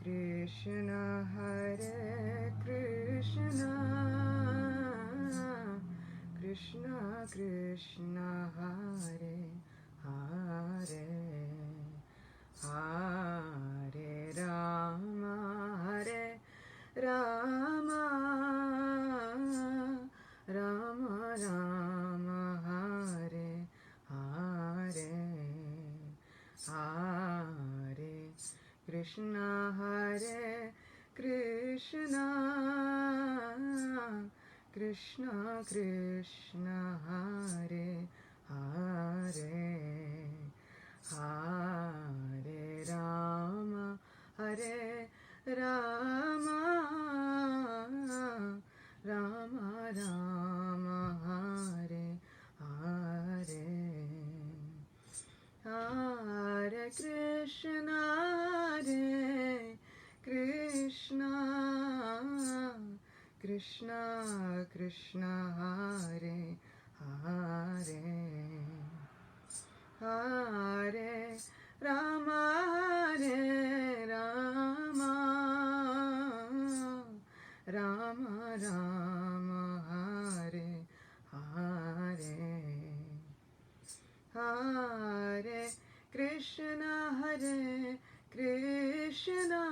Krishna, Hare Krishna, Krishna Krishna, Hare Hare, Hare Rama, Hare Rama, Rama Rama, Hare Hare, Hare Krishna, Hare Krishna, Krishna Krishna, Hare Hare, Hare Rama, Hare Rama, Rama Rama, Hare Hare, Hare Krishna, Hare Krishna, Krishna Krishna, Hare Hare, Hare Rama, Hare Rama, Rama Rama, Hare Hare, Hare Krishna, Hare Krishna,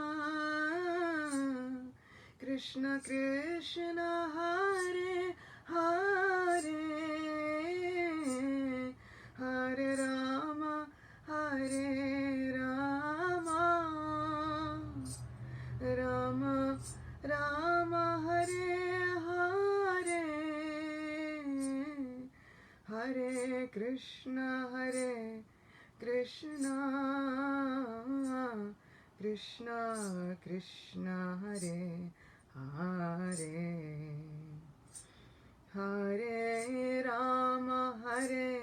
Krishna Krishna, Hare Hare, Hare Rama, Hare Rama, Rama Rama, Hare Hare, Hare Krishna, Hare Krishna, Krishna Krishna, Hare Hare, Hare Rama, Hare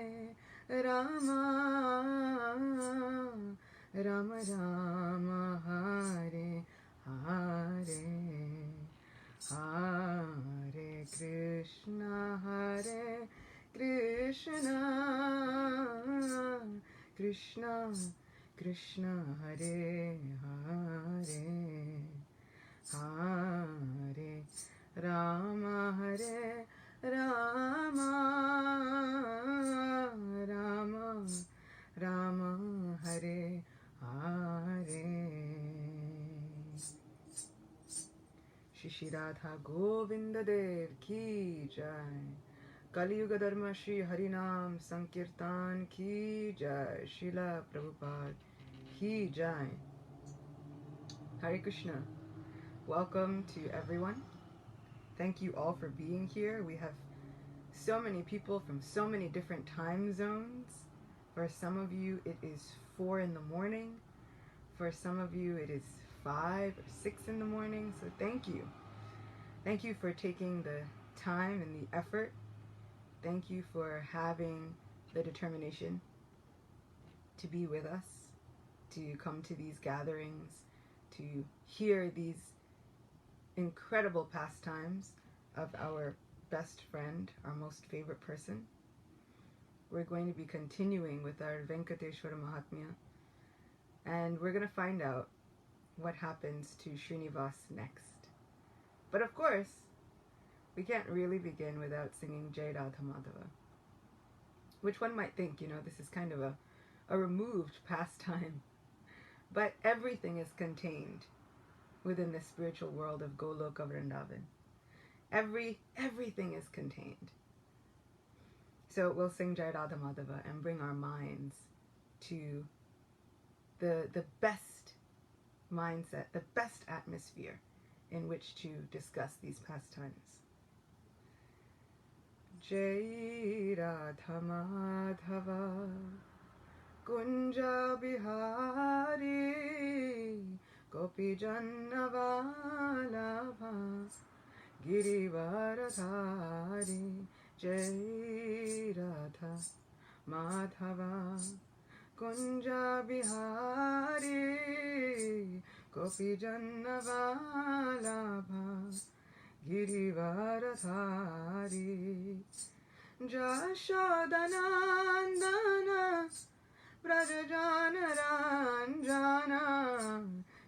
Rama, Rama Rama, Hare Hare, Hare Krishna, Hare Krishna, Krishna Krishna, Hare Hare, Hare Rama, Hare Rama, Rama Rama, Hare Hare. Shri Radha Govinda Dev ki jai. Kali Yuga Dharma Shri Harinam Sankirtan ki jai. Srila Prabhupada ki jai. Hare Krishna. Welcome to everyone. Thank you all for being here. We have so many people from so many different time zones. For some of you, it is 4 in the morning. For some of you, it is 5 or 6 in the morning. So thank you. Thank you for taking the time and the effort. Thank you for having the determination to be with us, to come to these gatherings, to hear these incredible pastimes of our best friend, our most favorite person. We're going to be continuing with our Venkateswara Mahatmya, and we're going to find out what happens to Srinivasa next. But of course, we can't really begin without singing Jai Radha Madhava, which one might think, this is kind of a removed pastime. But everything is contained within the spiritual world of Goloka Vrindavan. Everything is contained. So we'll sing Jai Radha Madhava and bring our minds to the best mindset, the best atmosphere in which to discuss these pastimes. Jai Radha Madhava Kunja Bihari Gopi Jannavalabha Girivaradhari. Jai Radha Madhava Kunja Bihari Gopi Jannavalabha Girivaradhari. Jashodanandana Brajajana Ranjana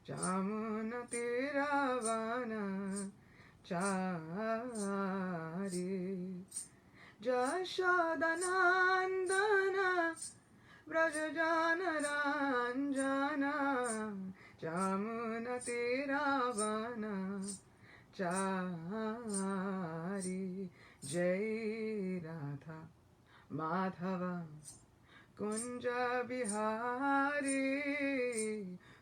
Jamuna Chari Jashodanandana Brajajana Ranjana Jamuna Tiravana Chari Jai Radha Madhava Kunja Bihari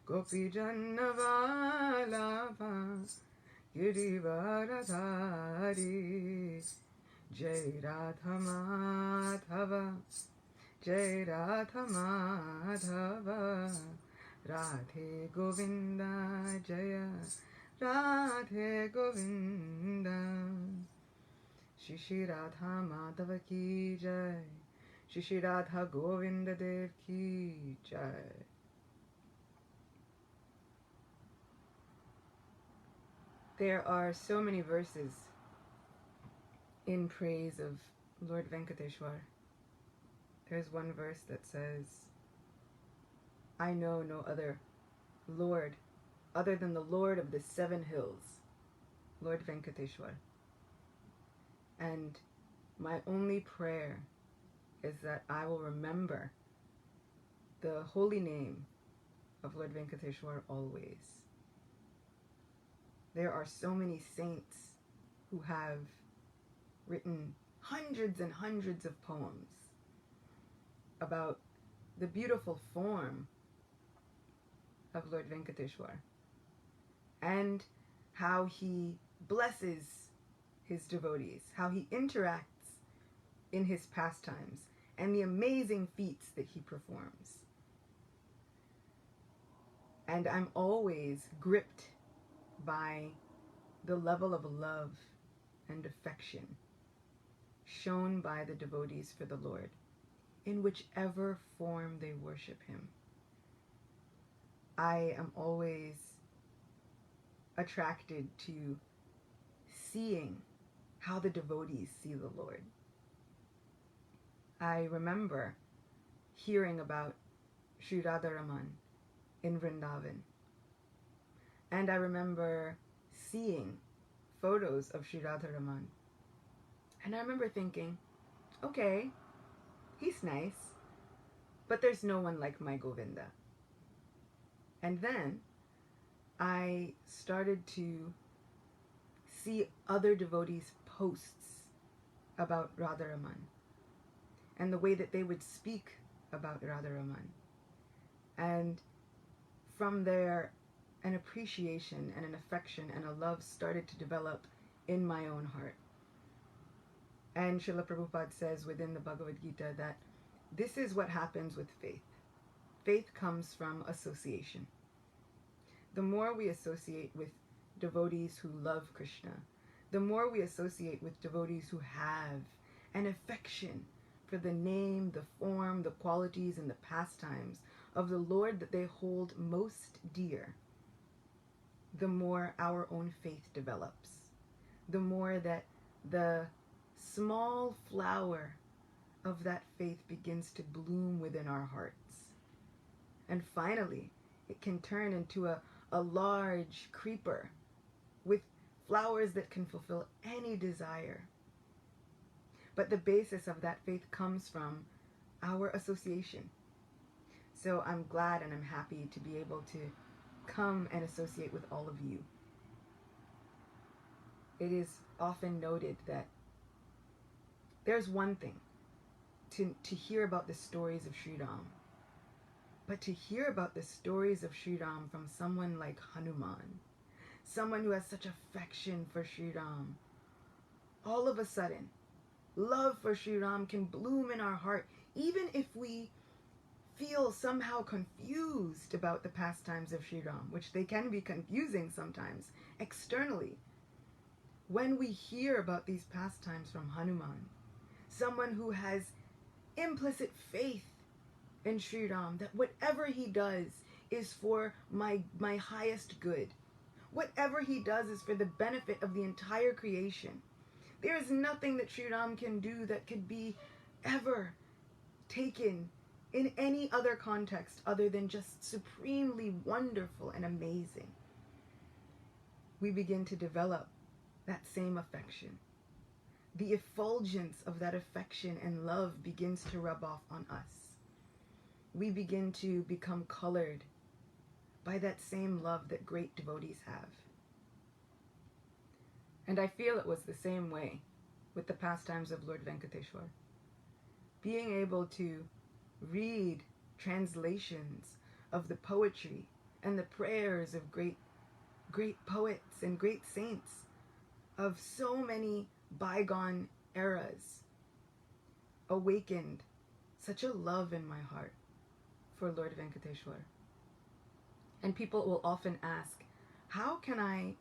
Gopi Jannavalabha Girivaradhari Jai Radha Madhava Jai Radha Madhava Radhe Govinda Jaya Radhe Govinda Shri Radha Madhava Ki Jai Shri Radha Govinda Dev Ki Jai. There are so many verses in praise of Lord Venkateswara. There's one verse that says, I know no other Lord other than the Lord of the 7 hills, Lord Venkateswara. And my only prayer is that I will remember the holy name of Lord Venkateswara always. There are so many saints who have written hundreds and hundreds of poems about the beautiful form of Lord Venkateswara and how he blesses his devotees, how he interacts in his pastimes, and the amazing feats that he performs. And I'm always gripped by the level of love and affection shown by the devotees for the Lord, in whichever form they worship him. I am always attracted to seeing how the devotees see the Lord. I remember hearing about Sri Radharaman in Vrindavan, and I remember seeing photos of Sri Radharaman, and I remember thinking, okay, he's nice, but there's no one like my Govinda. And then I started to see other devotees' posts about Radharaman and the way that they would speak about Radharaman. And from there, an appreciation and an affection and a love started to develop in my own heart. And Srila Prabhupada says within the Bhagavad Gita that this is what happens with faith. Faith comes from association. The more we associate with devotees who love Krishna, the more we associate with devotees who have an affection for the name, the form, the qualities, and the pastimes of the Lord that they hold most dear, the more our own faith develops, the more that the small flower of that faith begins to bloom within our hearts. And finally, it can turn into a large creeper with flowers that can fulfill any desire. But the basis of that faith comes from our association. So I'm glad and I'm happy to be able to come and associate with all of you. It is often noted that there's one thing to hear about the stories of Sri Ram, but to hear about the stories of Sri Ram from someone like Hanuman, someone who has such affection for Sri Ram, all of a sudden, love for Sri Ram can bloom in our heart, even if we feel somehow confused about the pastimes of Sri Ram, which they can be confusing sometimes externally. When we hear about these pastimes from Hanuman, someone who has implicit faith in Sri Ram, that whatever he does is for my highest good. Whatever he does is for the benefit of the entire creation. There is nothing that Sri Ram can do that could be ever taken in any other context other than just supremely wonderful and amazing. We begin to develop that same affection. The effulgence of that affection and love begins to rub off on us. We begin to become colored by that same love that great devotees have. And I feel it was the same way with the pastimes of Lord Venkateswara. Being able to read translations of the poetry and the prayers of great poets and great saints of so many bygone eras awakened such a love in my heart for Lord Venkateswara. And people will often ask, how can I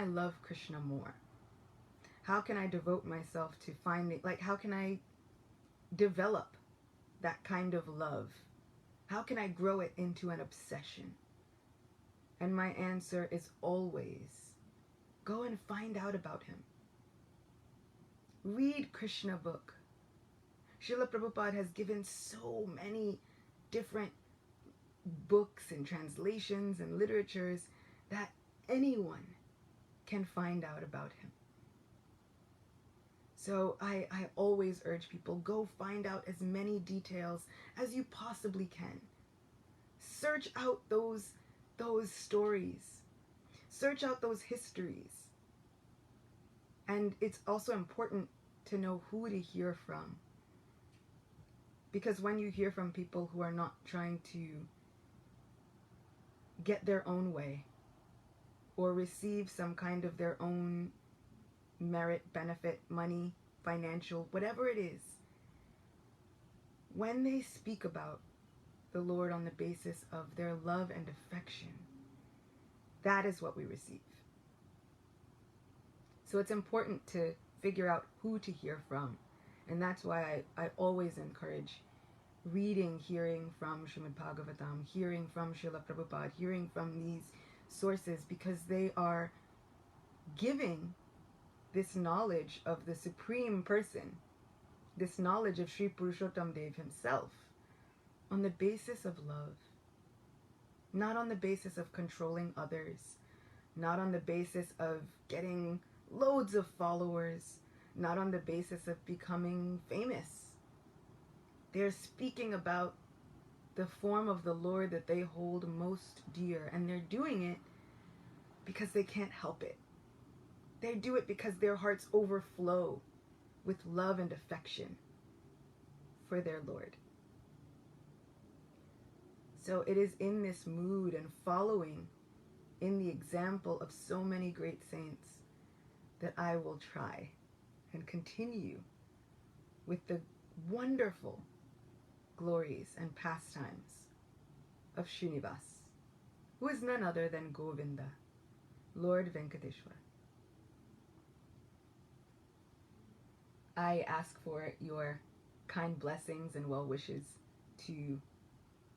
love Krishna more? How can I devote myself to finding, how can I develop that kind of love? How can I grow it into an obsession? And my answer is always, go and find out about him. Read Krishna book. Srila Prabhupada has given so many different books and translations and literatures that anyone can find out about him. So I always urge people, go find out as many details as you possibly can. Search out those stories. Search out those histories. And it's also important to know who to hear from. Because when you hear from people who are not trying to get their own way or receive some kind of their own merit, benefit, money, financial, whatever it is, when they speak about the Lord on the basis of their love and affection, that is what we receive. So it's important to figure out who to hear from. And that's why I always encourage reading, hearing from Srimad Bhagavatam, hearing from Srila Prabhupada, hearing from these sources, because they are giving this knowledge of the Supreme Person, this knowledge of Sri Purushottam Dev himself, on the basis of love, not on the basis of controlling others, not on the basis of getting loads of followers, not on the basis of becoming famous. They're speaking about the form of the Lord that they hold most dear, and they're doing it because they can't help it. They do it because their hearts overflow with love and affection for their Lord. So it is in this mood and following in the example of so many great saints that I will try and continue with the wonderful glories and pastimes of Srinivasa, who is none other than Govinda, Lord Venkateswara. I ask for your kind blessings and well wishes to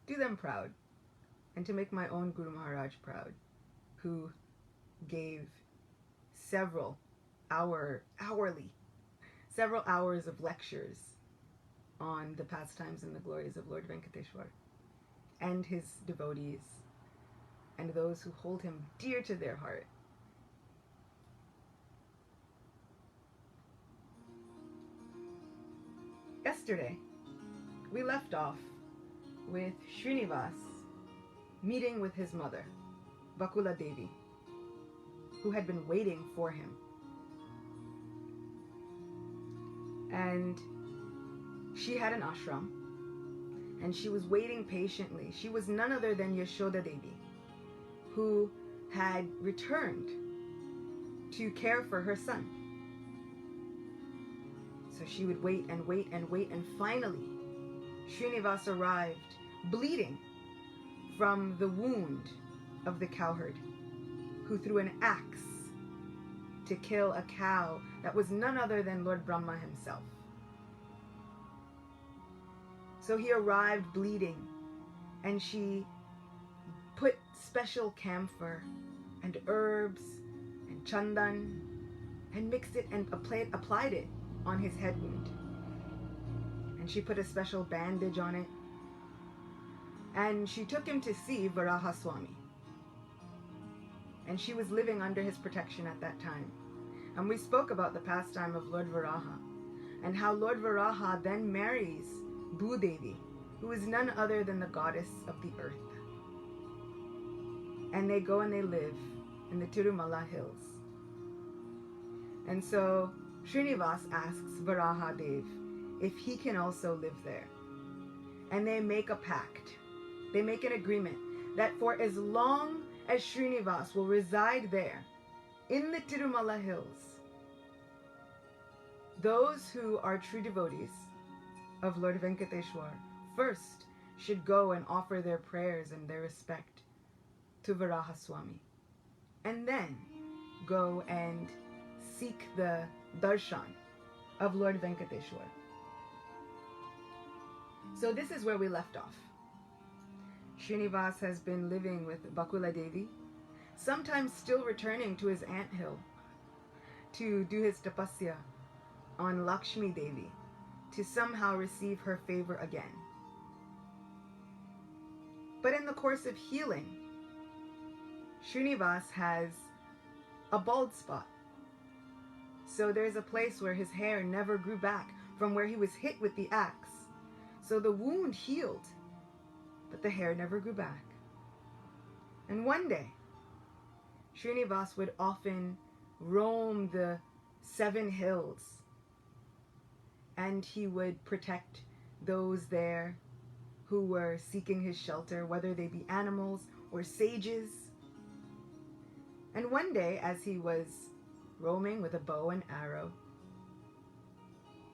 do them proud, and to make my own Guru Maharaj proud, who gave several hours of lectures on the pastimes and the glories of Lord Venkateswara and his devotees and those who hold him dear to their heart. Yesterday, we left off with Srinivasa meeting with his mother, Vakula Devi, who had been waiting for him. And she had an ashram, and she was waiting patiently. She was none other than Yashoda Devi, who had returned to care for her son. So she would wait and wait and wait, and finally Srinivasa arrived, bleeding from the wound of the cowherd, who threw an axe to kill a cow that was none other than Lord Brahma himself. So he arrived bleeding, and she put special camphor and herbs and chandan and mixed it and applied it on his head wound. And she put a special bandage on it. And she took him to see Varahaswami. And she was living under his protection at that time. And we spoke about the pastime of Lord Varaha, and how Lord Varaha then marries Bhudevi, who is none other than the goddess of the earth. And they go and they live in the Tirumala hills. And so Srinivasa asks Varaha Dev if he can also live there. And they make a pact. They make an agreement that for as long as Srinivasa will reside there, in the Tirumala hills, those who are true devotees of Lord Venkateswara first should go and offer their prayers and their respect to Varaha Swami, and then go and seek the darshan of Lord Venkateswara. So this is where we left off. Srinivasa has been living with Vakula Devi, sometimes still returning to his anthill to do his tapasya on Lakshmi Devi, to somehow receive her favor again. But in the course of healing, Srinivasa has a bald spot. So there's a place where his hair never grew back from where he was hit with the axe. So the wound healed, but the hair never grew back. And one day, Srinivasa would often roam the 7 hills, and he would protect those there who were seeking his shelter, whether they be animals or sages. And one day, as he was roaming with a bow and arrow,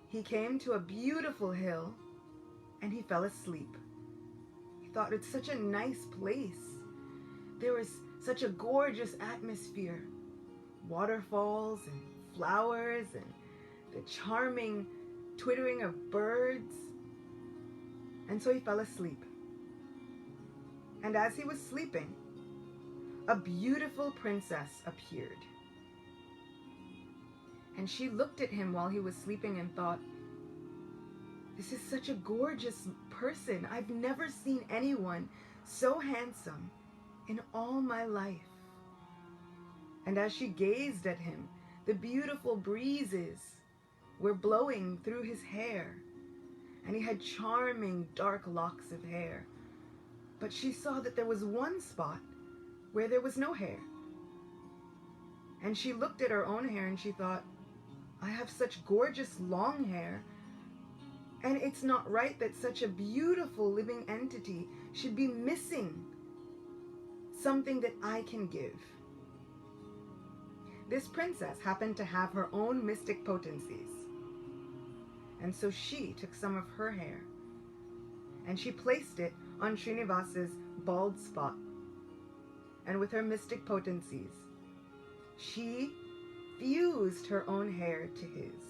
he came to a beautiful hill and he fell asleep. He thought, it's such a nice place. There was such a gorgeous atmosphere, waterfalls and flowers and the charming twittering of birds. And so he fell asleep. And as he was sleeping, a beautiful princess appeared. And she looked at him while he was sleeping and thought, this is such a gorgeous person. I've never seen anyone so handsome in all my life. And as she gazed at him, the beautiful breezes were blowing through his hair, and he had charming dark locks of hair. But she saw that there was one spot where there was no hair. And she looked at her own hair and she thought, I have such gorgeous long hair, and it's not right that such a beautiful living entity should be missing something that I can give. This princess happened to have her own mystic potencies. And so she took some of her hair and she placed it on Srinivasa's bald spot. And with her mystic potencies, she fused her own hair to his.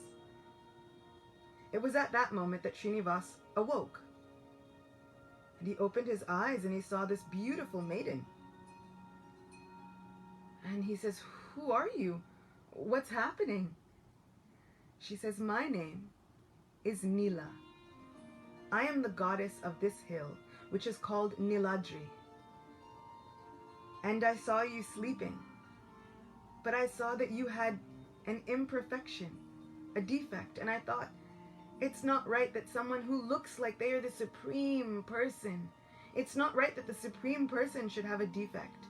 It was at that moment that Srinivasa awoke. And he opened his eyes and he saw this beautiful maiden. And he says, who are you? What's happening? She says, my name is Nila. I am the goddess of this hill, which is called Niladri. And I saw you sleeping, but I saw that you had an imperfection, a defect, and I thought, it's not right that someone who looks like they are the supreme person, it's not right that the supreme person should have a defect.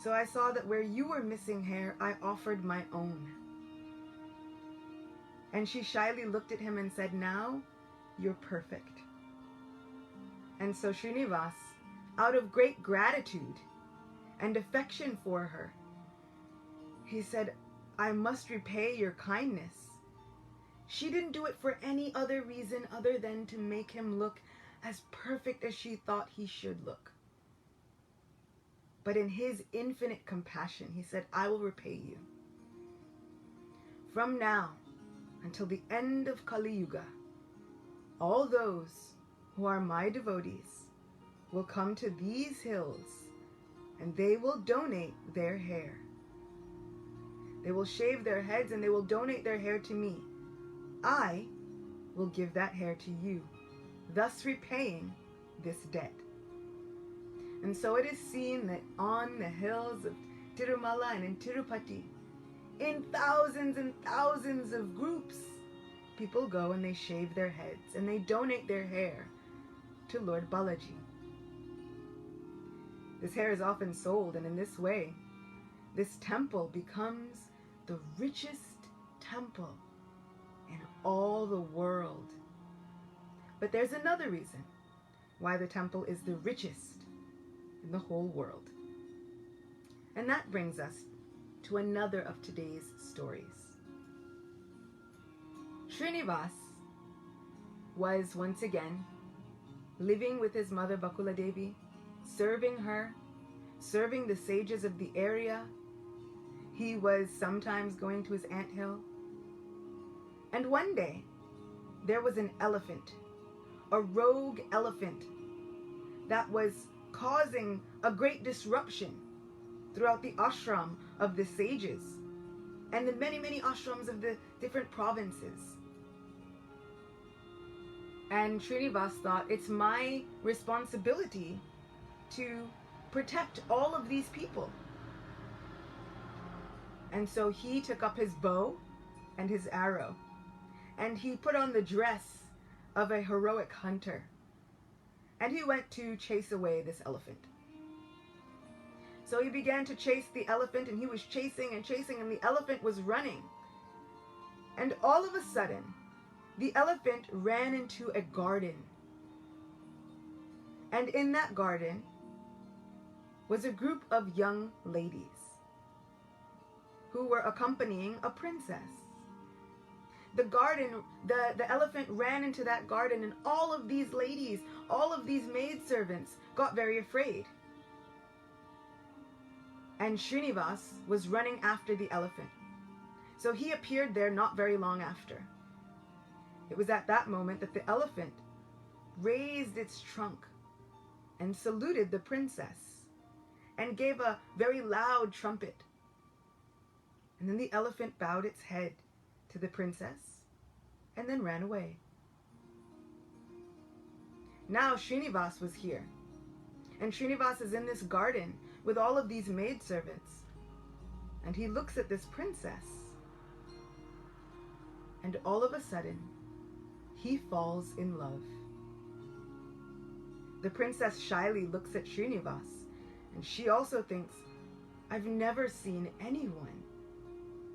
So I saw that where you were missing hair, I offered my own. And she shyly looked at him and said, now you're perfect. And so Srinivasa, out of great gratitude and affection for her, he said, I must repay your kindness. She didn't do it for any other reason other than to make him look as perfect as she thought he should look. But in his infinite compassion, he said, I will repay you. From now until the end of Kali Yuga, all those who are my devotees will come to these hills and they will donate their hair. They will shave their heads and they will donate their hair to me. I will give that hair to you, thus repaying this debt. And so it is seen that on the hills of Tirumala and in Tirupati, in thousands and thousands of groups, people go and they shave their heads and they donate their hair to Lord Balaji. This hair is often sold, and in this way, this temple becomes the richest temple in all the world. But there's another reason why the temple is the richest in the whole world. And that brings us to another of today's stories. Srinivasa was once again living with his mother Vakula Devi, serving her, serving the sages of the area. He was sometimes going to his anthill. And one day, there was an elephant, a rogue elephant, that was causing a great disruption throughout the ashram of the sages and the many, many ashrams of the different provinces. And Srinivasa thought, it's my responsibility to protect all of these people. And so he took up his bow and his arrow, and he put on the dress of a heroic hunter, and he went to chase away this elephant. So he began to chase the elephant, and he was chasing and chasing, and the elephant was running. And all of a sudden, the elephant ran into a garden. And in that garden was a group of young ladies who were accompanying a princess. The elephant ran into that garden, and all of these ladies, all of these maidservants got very afraid. And Srinivasa was running after the elephant. So he appeared there not very long after. It was at that moment that the elephant raised its trunk and saluted the princess and gave a very loud trumpet. And then the elephant bowed its head to the princess and then ran away. Now Srinivasa was here, and Srinivasa is in this garden with all of these maidservants, and he looks at this princess, and all of a sudden he falls in love. The princess shyly looks at Srinivasa, and she also thinks, I've never seen anyone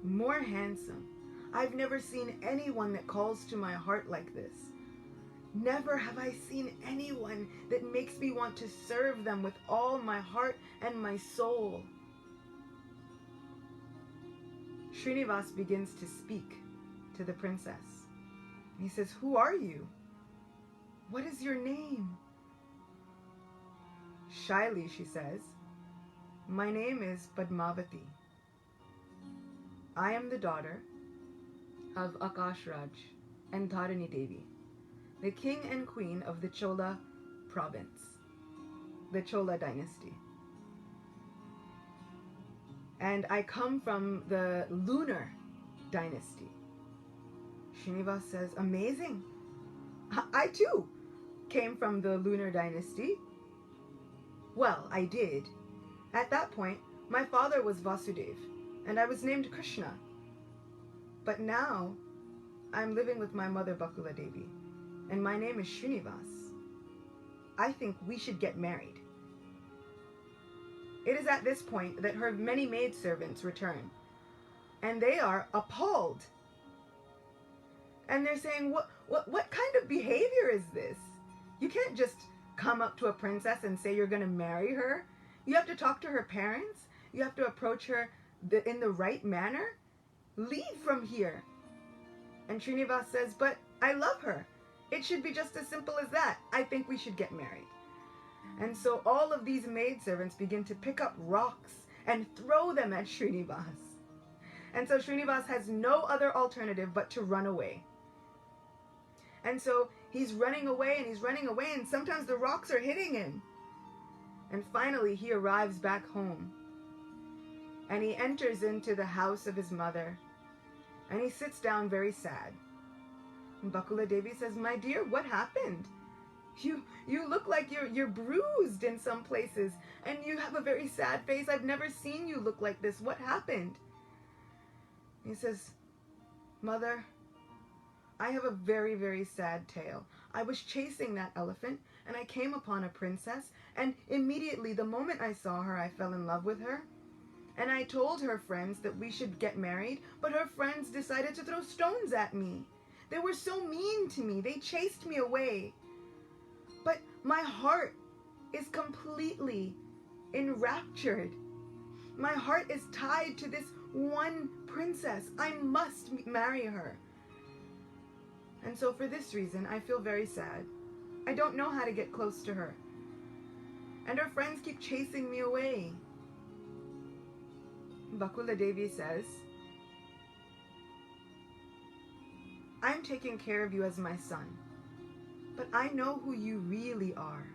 more handsome. I've never seen anyone that calls to my heart like this. Never have I seen anyone that makes me want to serve them with all my heart and my soul. Srinivasa begins to speak to the princess. He says, who are you? What is your name? Shyly, she says, my name is Padmavati. I am the daughter of Akash Raj and Dharani Devi, the king and queen of the Chola province, the Chola dynasty. And I come from the lunar dynasty. Srinivasa says, amazing. I too came from the lunar dynasty. Well, I did. At that point, my father was Vasudev, and I was named Krishna. But now, I'm living with my mother Vakula Devi, and my name is Srinivasa. I think we should get married. It is at this point that her many maidservants return, and they are appalled. And they're saying, what kind of behavior is this? You can't just come up to a princess and say you're going to marry her. You have to talk to her parents. You have to approach her in the right manner. Leave from here. And Srinivasa says, but I love her. It should be just as simple as that. I think we should get married. And so all of these maidservants begin to pick up rocks and throw them at Srinivasa. And so Srinivasa has no other alternative but to run away. And so he's running away and he's running away, and sometimes the rocks are hitting him. And finally he arrives back home. And he enters into the house of his mother. And he sits down very sad. And Vakula Devi says, my dear, what happened? You look like you're bruised in some places, and you have a very sad face. I've never seen you look like this. What happened? He says, "Mother, I have a very, very sad tale. I was chasing that elephant, and I came upon a princess, and immediately, the moment I saw her, I fell in love with her. And I told her friends that we should get married, but her friends decided to throw stones at me. They were so mean to me. They chased me away. But my heart is completely enraptured. My heart is tied to this one princess. I must marry her. And so for this reason, I feel very sad. I don't know how to get close to her. And her friends keep chasing me away." Vakula Devi says, "I'm taking care of you as my son, but I know who you really are.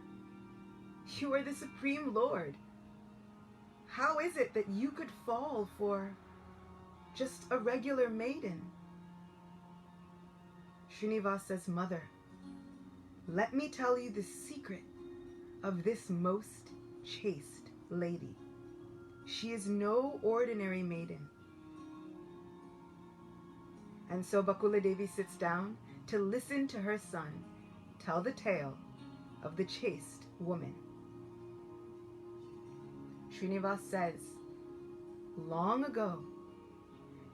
You are the Supreme Lord. How is it that you could fall for just a regular maiden?" Srinivasa says, "Mother, let me tell you the secret of this most chaste lady. She is no ordinary maiden." And so Vakula Devi sits down to listen to her son tell the tale of the chaste woman. Srinivasa says, "Long ago,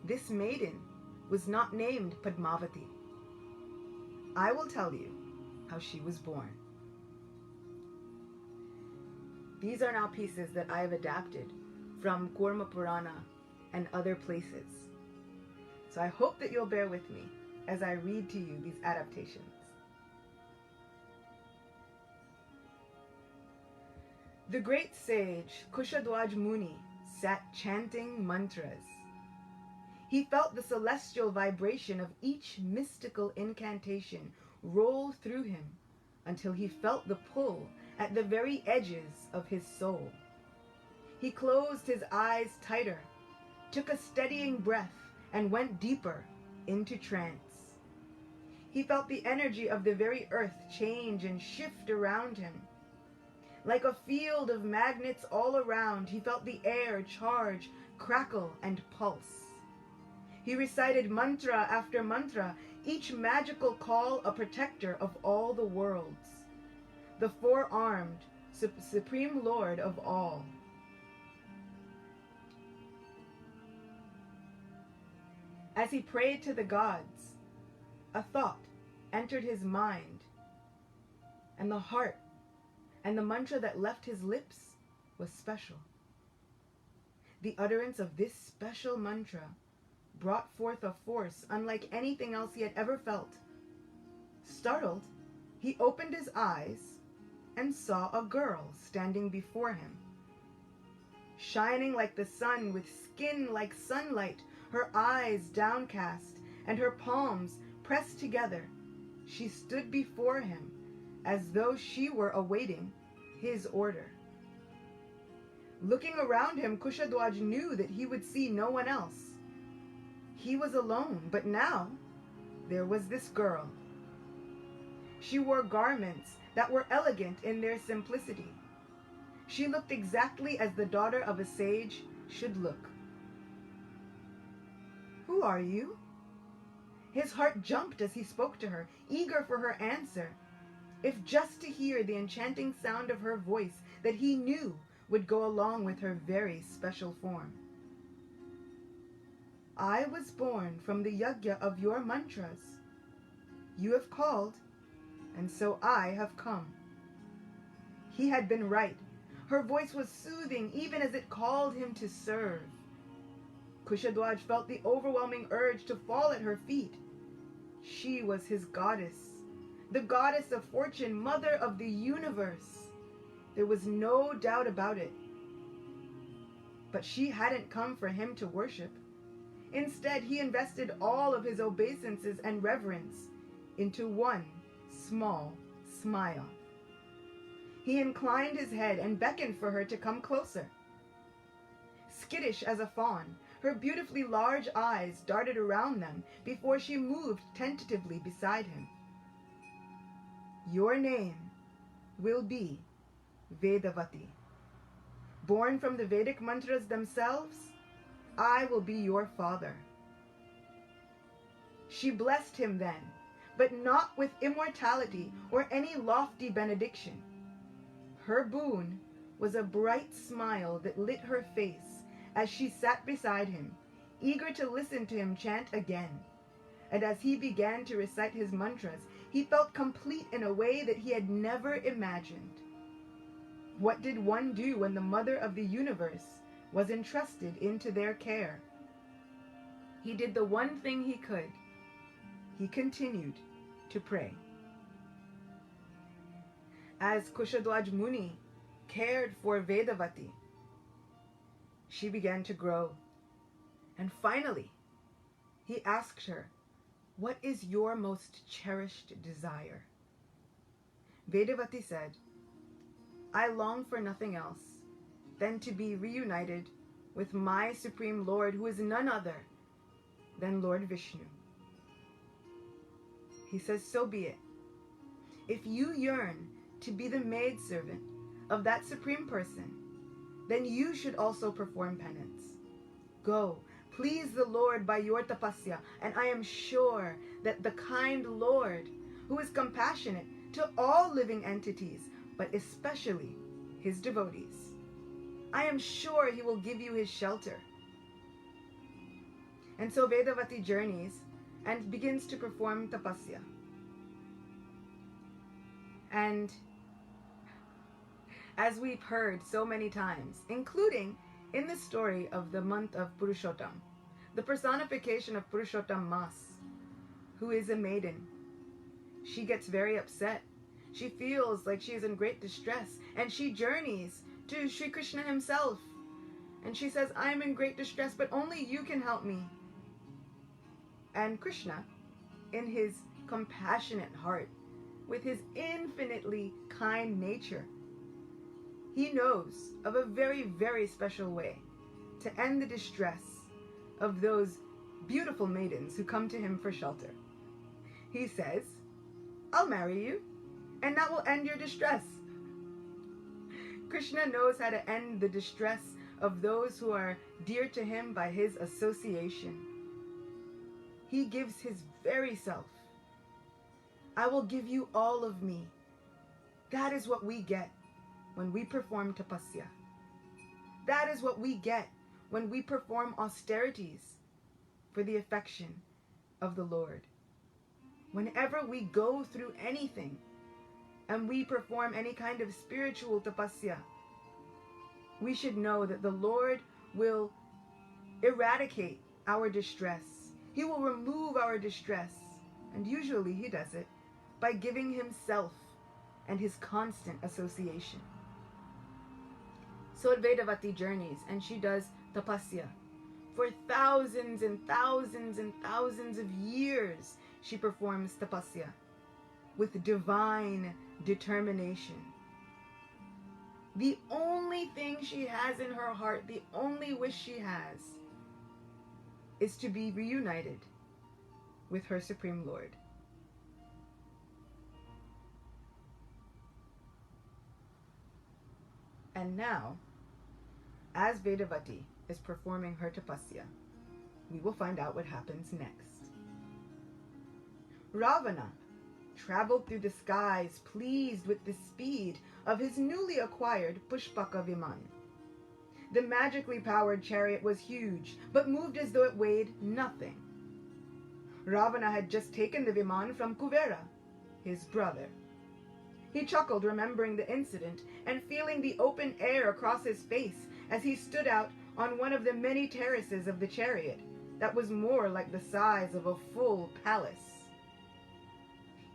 this maiden was not named Padmavati. I will tell you how she was born." These are now pieces that I have adapted from Kurma Purana and other places. So I hope that you'll bear with me as I read to you these adaptations. The great sage Kushadwaj Muni sat chanting mantras. He felt the celestial vibration of each mystical incantation roll through him until he felt the pull at the very edges of his soul. He closed his eyes tighter, took a steadying breath, and went deeper into trance. He felt the energy of the very earth change and shift around him. Like a field of magnets all around, he felt the air charge, crackle, and pulse. He recited mantra after mantra, each magical call a protector of all the worlds, the four-armed, Supreme Lord of all. As he prayed to the gods, a thought entered his mind, and the heart and the mantra that left his lips was special. The utterance of this special mantra brought forth a force unlike anything else he had ever felt. Startled, he opened his eyes and saw a girl standing before him. Shining like the sun, with skin like sunlight, her eyes downcast, and her palms pressed together, she stood before him as though she were awaiting his order. Looking around him, Kushadwaj knew that he would see no one else. He was alone, but now there was this girl. She wore garments that were elegant in their simplicity. She looked exactly as the daughter of a sage should look. "Who are you?" His heart jumped as he spoke to her, eager for her answer, if just to hear the enchanting sound of her voice that he knew would go along with her very special form. "I was born from the yajna of your mantras. You have called, and so I have come." He had been right. Her voice was soothing even as it called him to serve. Kushadwaj felt the overwhelming urge to fall at her feet. She was his goddess, the goddess of fortune, mother of the universe. There was no doubt about it. But she hadn't come for him to worship. Instead, he invested all of his obeisances and reverence into one small smile. He inclined his head and beckoned for her to come closer. Skittish as a fawn, her beautifully large eyes darted around them before she moved tentatively beside him. "Your name will be Vedavati. Born from the Vedic mantras themselves, I will be your father. She blessed him then, but not with immortality or any lofty benediction. Her boon was a bright smile that lit her face as she sat beside him, eager to listen to him chant again. And as he began to recite his mantras, he felt complete in a way that he had never imagined. What did one do when the mother of the universe was entrusted into their care? He did the one thing he could. He continued to pray. As Kushadwaj Muni cared for Vedavati, she began to grow. And finally, he asked her, "What is your most cherished desire?" Vedavati said, "I long for nothing else than to be reunited with my Supreme Lord, who is none other than Lord Vishnu." He says, "So be it. If you yearn to be the maidservant of that Supreme Person, then you should also perform penance. Go, please the Lord by your tapasya, and I am sure that the kind Lord, who is compassionate to all living entities, but especially his devotees, I am sure he will give you his shelter." And so Vedavati journeys and begins to perform tapasya. And as we've heard so many times, including in the story of the month of Purushottam, the personification of Purushottam Mas, who is a maiden, she gets very upset. She feels like she is in great distress, and she journeys to Sri Krishna himself. And she says, "I am in great distress, but only you can help me." And Krishna, in his compassionate heart, with his infinitely kind nature, he knows of a very, very special way to end the distress of those beautiful maidens who come to him for shelter. He says, "I'll marry you, and that will end your distress." Krishna knows how to end the distress of those who are dear to him by his association. He gives his very self. "I will give you all of me." That is what we get when we perform tapasya. That is what we get when we perform austerities for the affection of the Lord. Whenever we go through anything and we perform any kind of spiritual tapasya, we should know that the Lord will eradicate our distress. He will remove our distress. And usually he does it by giving himself and his constant association. So Vedavati journeys and she does tapasya. For thousands and thousands and thousands of years, she performs tapasya with divine determination. The only thing she has in her heart, the only wish she has, is to be reunited with her Supreme Lord. And now, as Vedavati is performing her tapasya, we will find out what happens next. Ravana traveled through the skies, pleased with the speed of his newly acquired Pushpaka Viman. The magically powered chariot was huge, but moved as though it weighed nothing. Ravana had just taken the Viman from Kuvera, his brother. He chuckled, remembering the incident, and feeling the open air across his face as he stood out on one of the many terraces of the chariot that was more like the size of a full palace.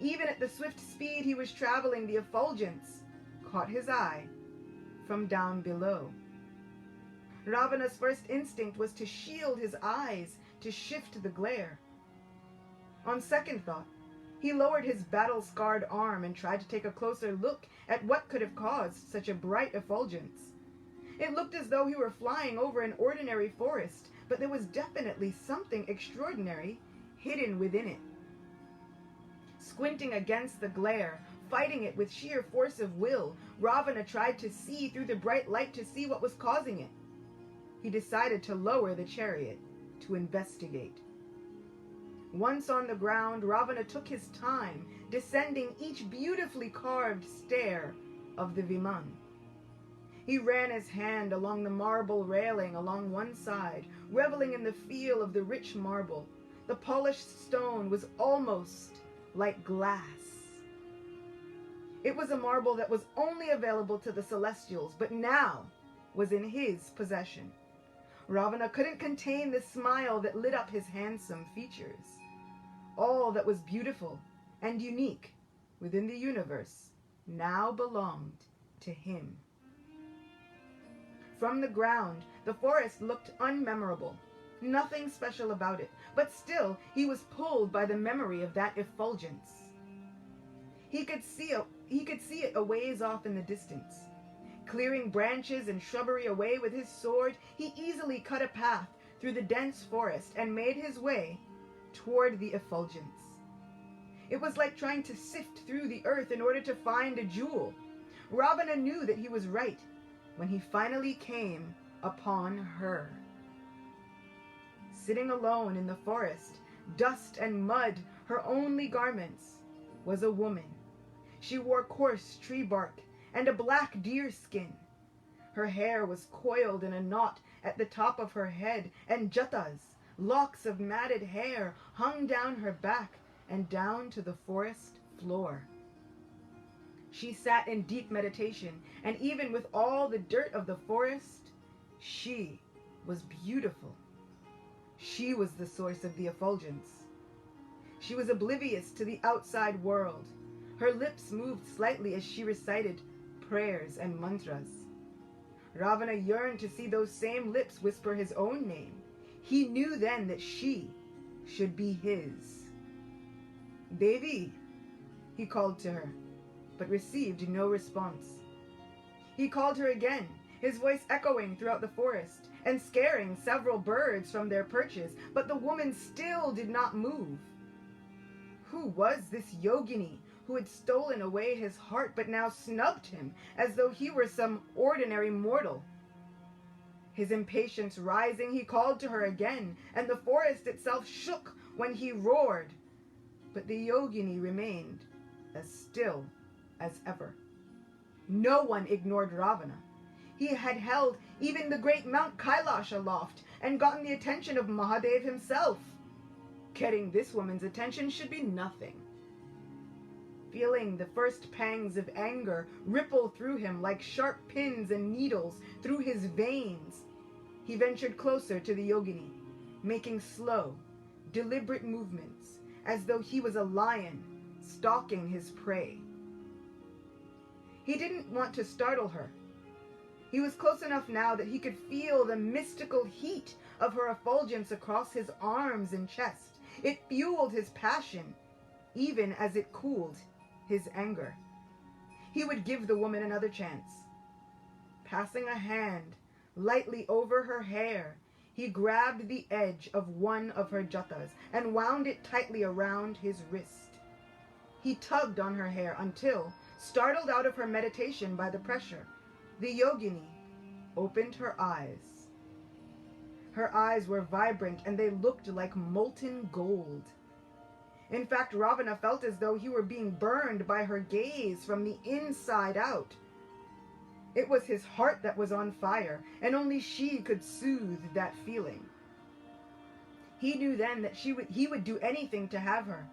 Even at the swift speed he was traveling, the effulgence caught his eye from down below. Ravana's first instinct was to shield his eyes to shift the glare. On second thought, he lowered his battle-scarred arm and tried to take a closer look at what could have caused such a bright effulgence. It looked as though he were flying over an ordinary forest, but there was definitely something extraordinary hidden within it. Squinting against the glare, fighting it with sheer force of will, Ravana tried to see through the bright light to see what was causing it. He decided to lower the chariot to investigate. Once on the ground, Ravana took his time, descending each beautifully carved stair of the Viman. He ran his hand along the marble railing along one side, reveling in the feel of the rich marble. The polished stone was almost like glass. It was a marble that was only available to the Celestials, but now was in his possession. Ravana couldn't contain the smile that lit up his handsome features. All that was beautiful and unique within the universe now belonged to him. From the ground, the forest looked unmemorable. Nothing special about it, but still he was pulled by the memory of that effulgence. He could see it a ways off in the distance. Clearing branches and shrubbery away with his sword, he easily cut a path through the dense forest and made his way toward the effulgence. It was like trying to sift through the earth in order to find a jewel. Ravana knew that he was right when he finally came upon her. Sitting alone in the forest, dust and mud her only garments, was a woman. She wore coarse tree bark and a black deer skin. Her hair was coiled in a knot at the top of her head, and jatas, locks of matted hair, hung down her back and down to the forest floor. She sat in deep meditation, and even with all the dirt of the forest, she was beautiful. She was the source of the effulgence. She was oblivious to the outside world. Her lips moved slightly as she recited prayers and mantras. Ravana yearned to see those same lips whisper his own name. He knew then that she should be his. Devi, he called to her, but received no response. He called her again, his voice echoing throughout the forest and scaring several birds from their perches, but the woman still did not move. Who was this yogini who had stolen away his heart but now snubbed him as though he were some ordinary mortal? His impatience rising, he called to her again, and the forest itself shook when he roared. But the yogini remained as still as ever. No one ignored Ravana. He had held even the great Mount Kailash aloft and gotten the attention of Mahadev himself. Getting this woman's attention should be nothing. Feeling the first pangs of anger ripple through him like sharp pins and needles through his veins, he ventured closer to the yogini, making slow, deliberate movements as though he was a lion stalking his prey. He didn't want to startle her. He was close enough now that he could feel the mystical heat of her effulgence across his arms and chest. It fueled his passion, even as it cooled his anger. He would give the woman another chance. Passing a hand lightly over her hair, he grabbed the edge of one of her jatas and wound it tightly around his wrist. He tugged on her hair until, startled out of her meditation by the pressure, the yogini opened her eyes. Her eyes were vibrant and they looked like molten gold. In fact, Ravana felt as though he were being burned by her gaze from the inside out. It was his heart that was on fire, and only she could soothe that feeling. He knew then that he would do anything to have her.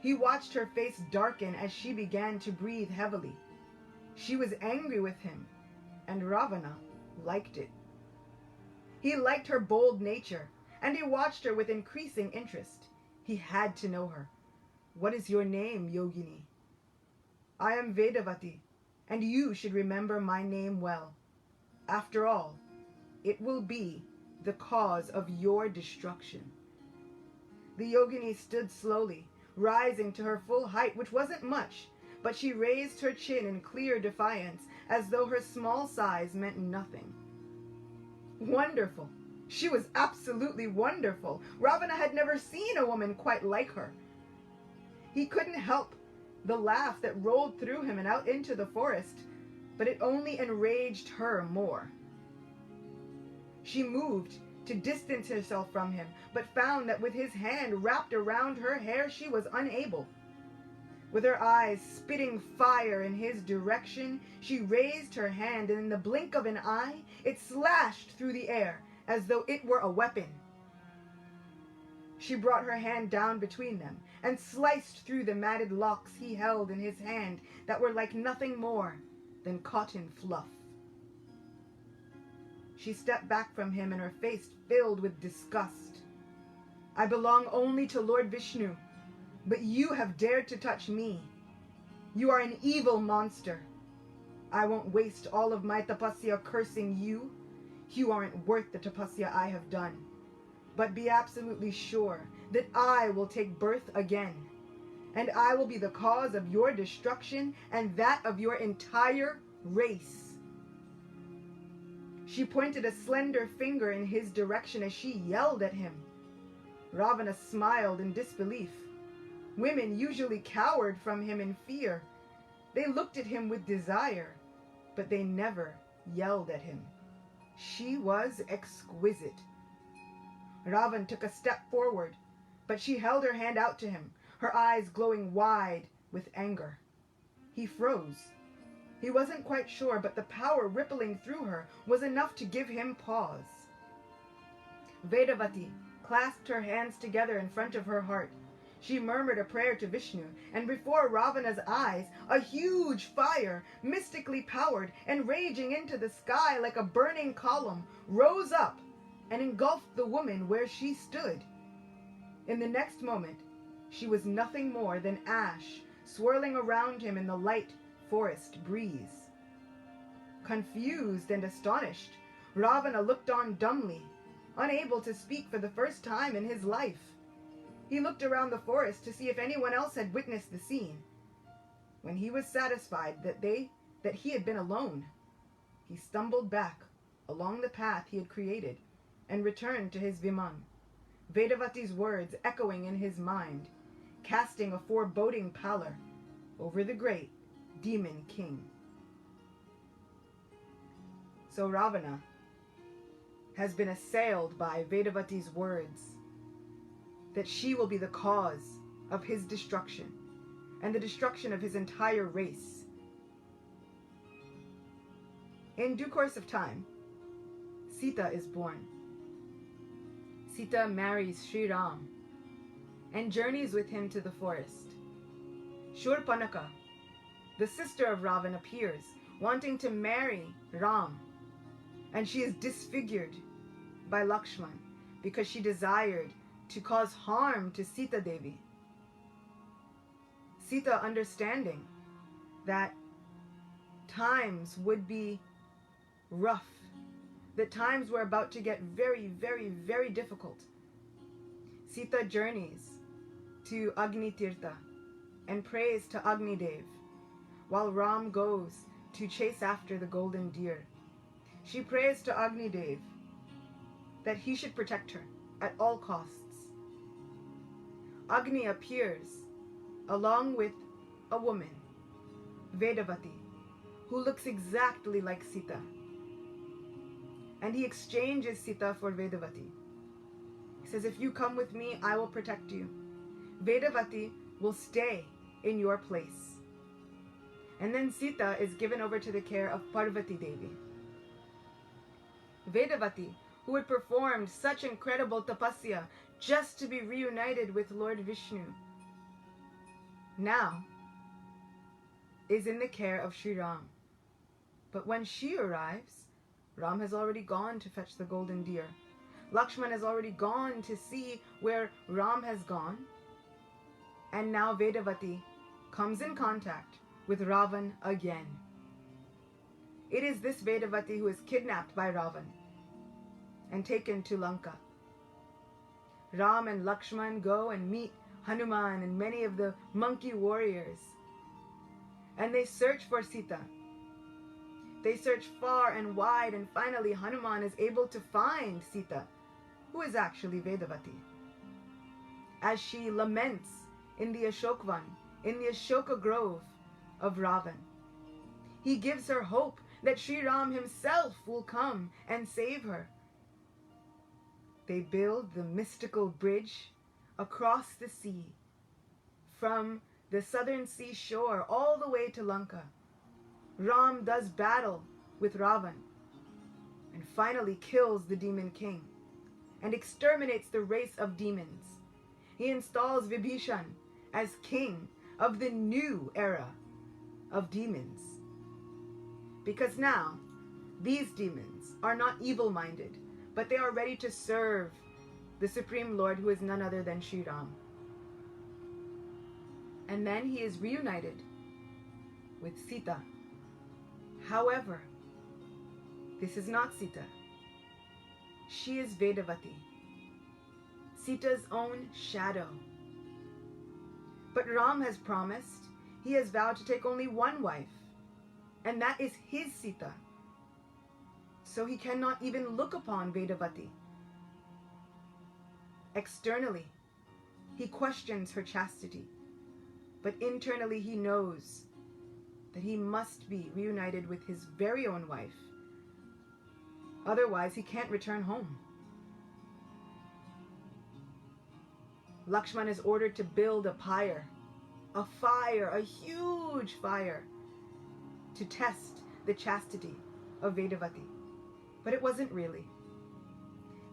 He watched her face darken as she began to breathe heavily. She was angry with him, and Ravana liked it. He liked her bold nature, and he watched her with increasing interest. He had to know her. What is your name, yogini? I am Vedavati, and you should remember my name well. After all, it will be the cause of your destruction. The yogini stood slowly, rising to her full height, which wasn't much, but she raised her chin in clear defiance, as though her small size meant nothing. Wonderful. She was absolutely wonderful. Ravana had never seen a woman quite like her. He couldn't help the laugh that rolled through him and out into the forest, but it only enraged her more. She moved to distance herself from him, but found that with his hand wrapped around her hair, she was unable. With her eyes spitting fire in his direction, she raised her hand, and in the blink of an eye, it slashed through the air as though it were a weapon. She brought her hand down between them and sliced through the matted locks he held in his hand that were like nothing more than cotton fluff. She stepped back from him, and her face filled with disgust. "I belong only to Lord Vishnu, but you have dared to touch me. You are an evil monster. I won't waste all of my tapasya cursing you. You aren't worth the tapasya I have done. But be absolutely sure that I will take birth again, and I will be the cause of your destruction and that of your entire race." She pointed a slender finger in his direction as she yelled at him. Ravana smiled in disbelief. Women usually cowered from him in fear. They looked at him with desire, but they never yelled at him. She was exquisite. Ravan took a step forward, but she held her hand out to him, her eyes glowing wide with anger. He froze. He wasn't quite sure, but the power rippling through her was enough to give him pause. Vedavati clasped her hands together in front of her heart. She murmured a prayer to Vishnu, and before Ravana's eyes, a huge fire, mystically powered and raging into the sky like a burning column, rose up and engulfed the woman where she stood. In the next moment, she was nothing more than ash swirling around him in the light forest breeze. Confused and astonished, Ravana looked on dumbly, unable to speak for the first time in his life. He looked around the forest to see if anyone else had witnessed the scene. When he was satisfied that he had been alone, he stumbled back along the path he had created and returned to his Viman, Vedavati's words echoing in his mind, casting a foreboding pallor over the great demon king. So Ravana has been assailed by Vedavati's words that she will be the cause of his destruction and the destruction of his entire race. In due course of time, Sita is born. Sita marries Sri Ram and journeys with him to the forest. Shurpanaka, the sister of Ravan, appears, wanting to marry Ram, and she is disfigured by Lakshman because she desired to cause harm to Sita Devi. Sita, understanding that times would be rough, that times were about to get very, very, very difficult, Sita journeys to Agni Tirtha and prays to Agni Dev, while Ram goes to chase after the golden deer. She prays to Agni Dev that he should protect her at all costs. Agni appears along with a woman, Vedavati, who looks exactly like Sita. And he exchanges Sita for Vedavati. He says, "If you come with me, I will protect you. Vedavati will stay in your place." And then Sita is given over to the care of Parvati Devi. Vedavati, who had performed such incredible tapasya just to be reunited with Lord Vishnu, now is in the care of Sri Ram. But when she arrives, Ram has already gone to fetch the golden deer. Lakshman has already gone to see where Ram has gone. And now Vedavati comes in contact with Ravan again. It is this Vedavati who is kidnapped by Ravan and taken to Lanka. Ram and Lakshman go and meet Hanuman and many of the monkey warriors. And they search for Sita. They search far and wide, and finally Hanuman is able to find Sita, who is actually Vedavati, as she laments in the Ashokvan, in the Ashoka grove of Ravan. He gives her hope that Sri Ram himself will come and save her. they build the mystical bridge across the sea, from the southern seashore all the way to Lanka. Ram does battle with Ravan and finally kills the demon king and exterminates the race of demons. He installs Vibhishan as king of the new era of demons. Because now, these demons are not evil-minded, but they are ready to serve the Supreme Lord, who is none other than Sri Ram. And then he is reunited with Sita. However, this is not Sita. She is Vedavati, Sita's own shadow. But Ram has promised, he has vowed to take only one wife, and that is his Sita. So he cannot even look upon Vedavati. Externally, he questions her chastity, but internally he knows that he must be reunited with his very own wife. Otherwise, he can't return home. Lakshman is ordered to build a pyre, a huge fire, to test the chastity of Vedavati. But it wasn't really.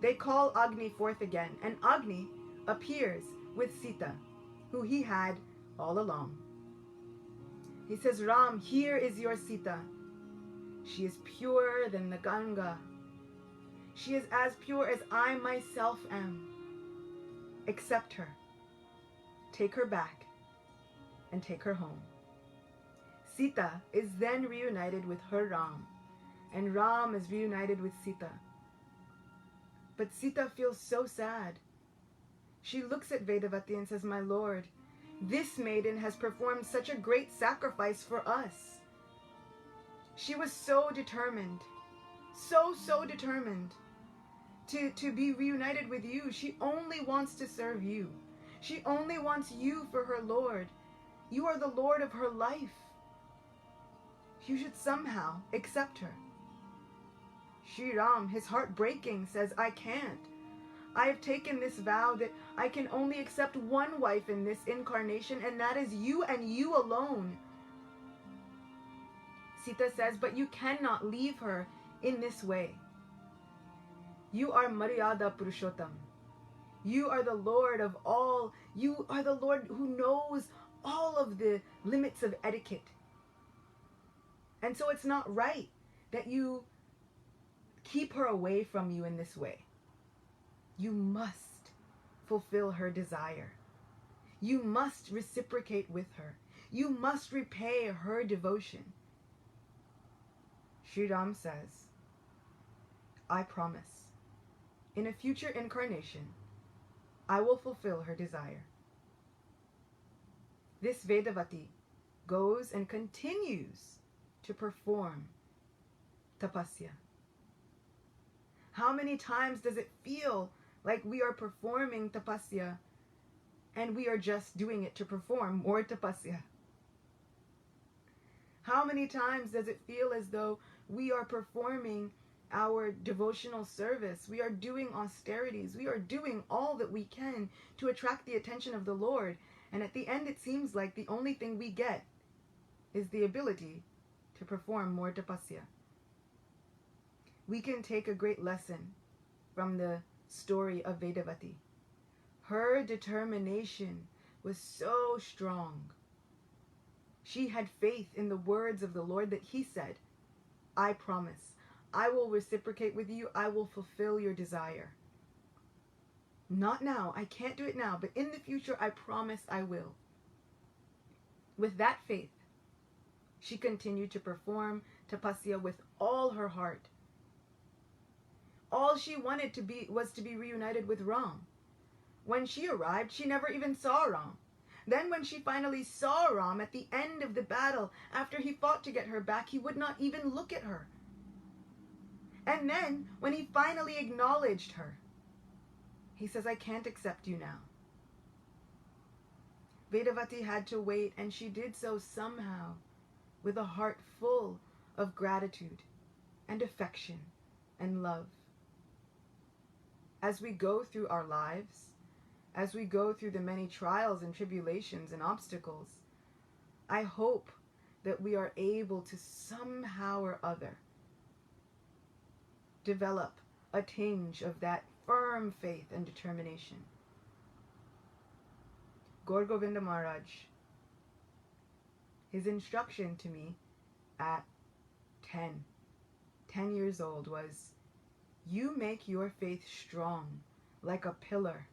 They call Agni forth again, and Agni appears with Sita, who he had all along. He says, Ram, here is your Sita. She is purer than the Ganga. She is as pure as I myself am. Accept her. Take her back and take her home. Sita is then reunited with her Ram, and Ram is reunited with Sita. But Sita feels so sad. She looks at Vedavati and says, my lord, this maiden has performed such a great sacrifice for us. She was so determined, so determined to be reunited with you. She only wants to serve you. She only wants you for her Lord. You are the Lord of her life. You should somehow accept her. Sri Ram, his heart breaking, says, I can't. I have taken this vow that I can only accept one wife in this incarnation, and that is you and you alone. Sita says, but you cannot leave her in this way. You are Maryada Purushottam. You are the Lord of all. You are the Lord who knows all of the limits of etiquette. And so it's not right that you keep her away from you in this way. You must fulfill her desire. You must reciprocate with her. You must repay her devotion. Sri Ram says, I promise, in a future incarnation, I will fulfill her desire. This Vedavati goes and continues to perform tapasya. How many times does it feel like we are performing tapasya and we are just doing it to perform more tapasya? How many times does it feel as though we are performing our devotional service? We are doing austerities. We are doing all that we can to attract the attention of the Lord. And at the end, it seems like the only thing we get is the ability to perform more tapasya. We can take a great lesson from the story of Vedavati. Her determination was so strong. She had faith in the words of the Lord that he said, I promise, I will reciprocate with you, I will fulfill your desire. Not now, I can't do it now, but in the future, I promise I will. With that faith, she continued to perform tapasya with all her heart. All she wanted was to be reunited with Ram. When she arrived, she never even saw Ram. Then when she finally saw Ram at the end of the battle, after he fought to get her back, he would not even look at her. And then, when he finally acknowledged her, he says, I can't accept you now. Vedavati had to wait, and she did so somehow, with a heart full of gratitude and affection and love. as we go through our lives, as we go through the many trials and tribulations and obstacles, I hope that we are able to somehow or other develop a tinge of that firm faith and determination. Gaur Govinda Maharaj, his instruction to me at 10 years old was, you make your faith strong like a pillar.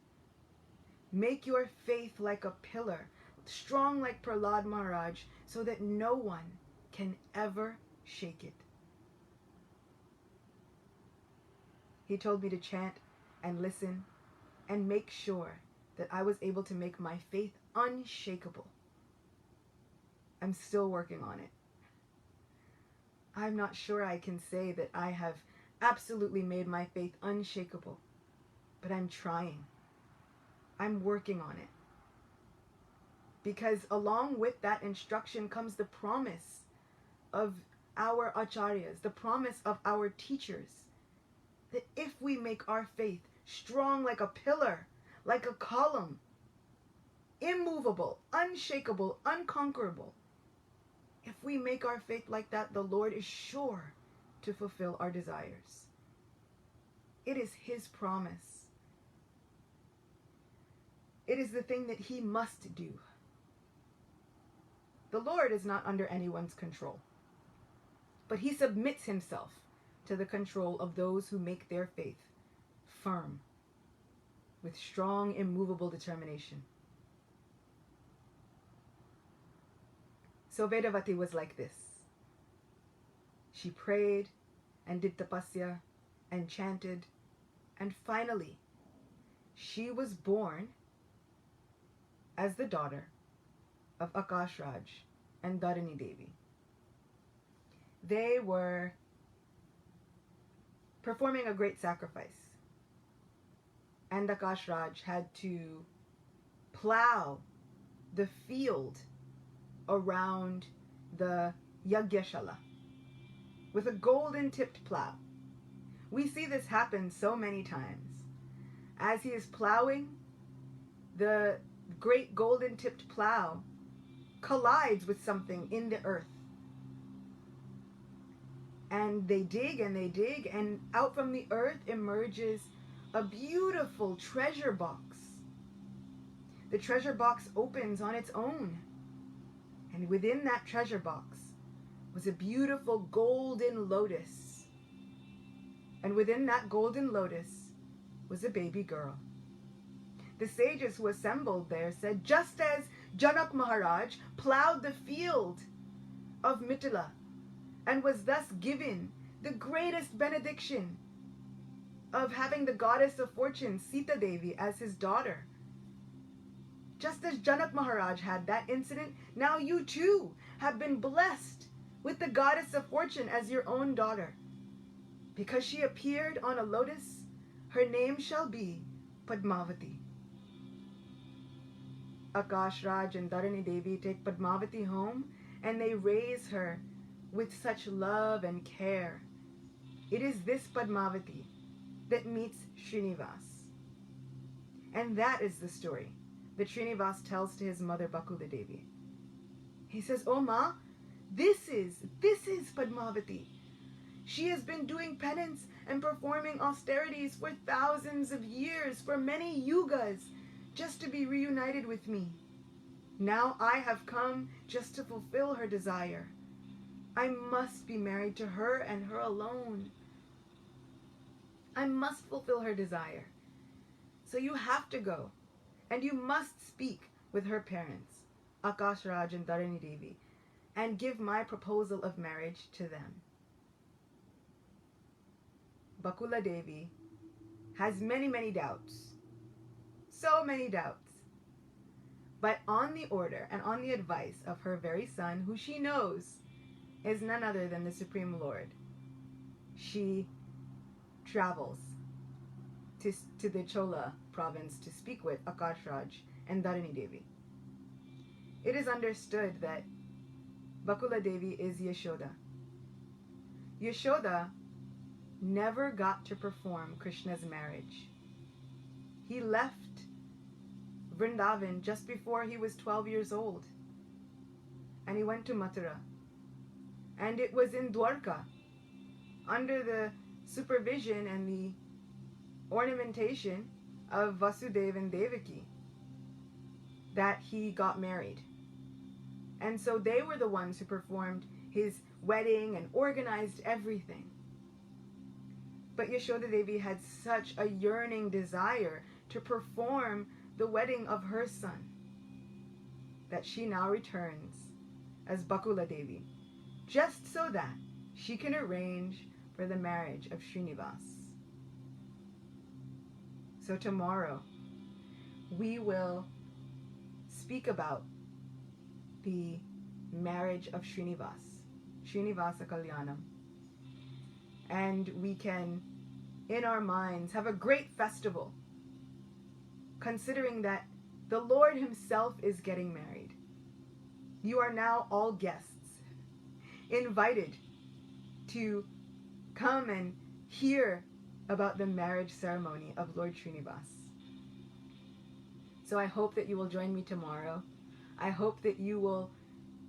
Make your faith like a pillar, strong like Prahlad Maharaj, so that no one can ever shake it. He told me to chant and listen and make sure that I was able to make my faith unshakable. I'm still working on it. I'm not sure I can say that I have absolutely made my faith unshakable, but I'm trying. I'm working on it. Because along with that instruction comes the promise of our acharyas, the promise of our teachers, that if we make our faith strong like a pillar, like a column, immovable, unshakable, unconquerable, if we make our faith like that, the Lord is sure to fulfill our desires. It is His promise. It is the thing that He must do. The Lord is not under anyone's control, but He submits Himself to the control of those who make their faith firm, with strong, immovable determination. So Vedavati was like this. She prayed and did tapasya and chanted, and finally she was born as the daughter of Akash Raj and Dharani Devi. They were performing a great sacrifice, and Akash Raj had to plow the field around the Yagyashala with a golden tipped plow. We see this happen so many times. As he is plowing, the great golden tipped plow collides with something in the earth. And they dig, and out from the earth emerges a beautiful treasure box. The treasure box opens on its own. And within that treasure box was a beautiful golden lotus. And within that golden lotus was a baby girl. The sages who assembled there said, just as Janak Maharaj plowed the field of Mithila and was thus given the greatest benediction of having the goddess of fortune, Sita Devi, as his daughter, just as Janak Maharaj had that incident, now you too have been blessed with the goddess of fortune as your own daughter. Because she appeared on a lotus, her name shall be Padmavati. Akash Raj and Dharani Devi take Padmavati home and they raise her with such love and care. It is this Padmavati that meets Srinivasa. And that is the story that Srinivasa tells to his mother Vakula Devi. He says, "Oh Ma, this is Padmavati. She has been doing penance and performing austerities for thousands of years, for many yugas, just to be reunited with me. Now I have come just to fulfill her desire. I must be married to her and her alone. I must fulfill her desire. So you have to go, and you must speak with her parents, Akash Raj and Dharani Devi, and give my proposal of marriage to them." Vakula Devi has many, many doubts. So many doubts. But on the order and on the advice of her very son, who she knows is none other than the Supreme Lord, she travels to the Chola province to speak with Akash Raj and Dharani Devi. It is understood that Vakula Devi is Yashoda. Yashoda never got to perform Krishna's marriage He left Vrindavan just before he was 12 years old. And he went to Mathura. And it was in Dwarka, under the supervision and the ornamentation of Vasudeva and Devaki, that he got married. And so they were the ones who performed his wedding and organized everything. But Yashoda Devi had such a yearning desire to perform the wedding of her son that she now returns as Vakula Devi, just so that she can arrange for the marriage of Srinivasa. So tomorrow we will speak about the marriage of Srinivasa Kalyanam. And we can, in our minds, have a great festival, considering that the Lord himself is getting married. You are now all guests, invited to come and hear about the marriage ceremony of Lord Srinivasa. So I hope that you will join me tomorrow. I hope that you will,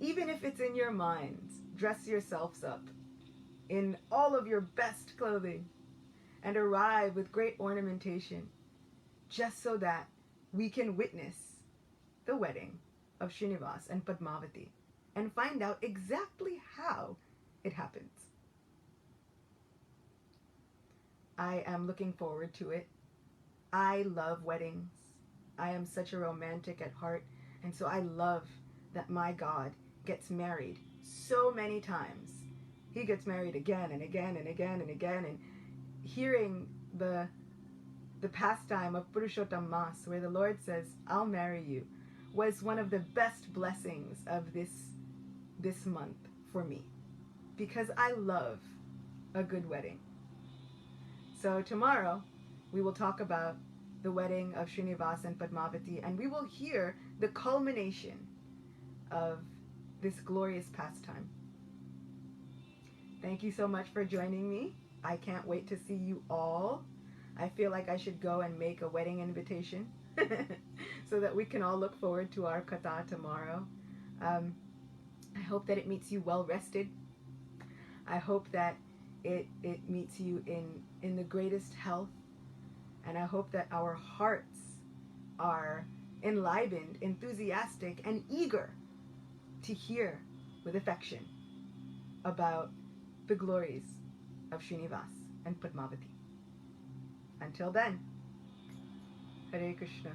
even if it's in your minds, dress yourselves up in all of your best clothing and arrive with great ornamentation, just so that we can witness the wedding of Srinivasa and Padmavati and find out exactly how it happens. I am looking forward to it. I love weddings. I am such a romantic at heart, and so I love that my God gets married so many times. He gets married again and again and again and again, and hearing the pastime of Purushottam Mas, where the Lord says, I'll marry you, was one of the best blessings of this month for me, because I love a good wedding. So tomorrow we will talk about the wedding of Srinivasa and Padmavati, and we will hear the culmination of this glorious pastime. Thank you so much for joining me. I can't wait to see you all. I feel like I should go and make a wedding invitation so that we can all look forward to our katha tomorrow. I hope that it meets you well rested. I hope that it meets you in the greatest health. And I hope that our hearts are enlivened, enthusiastic, and eager to hear with affection about the glories of Srinivasa and Padmavati. Until then, Hare Krishna.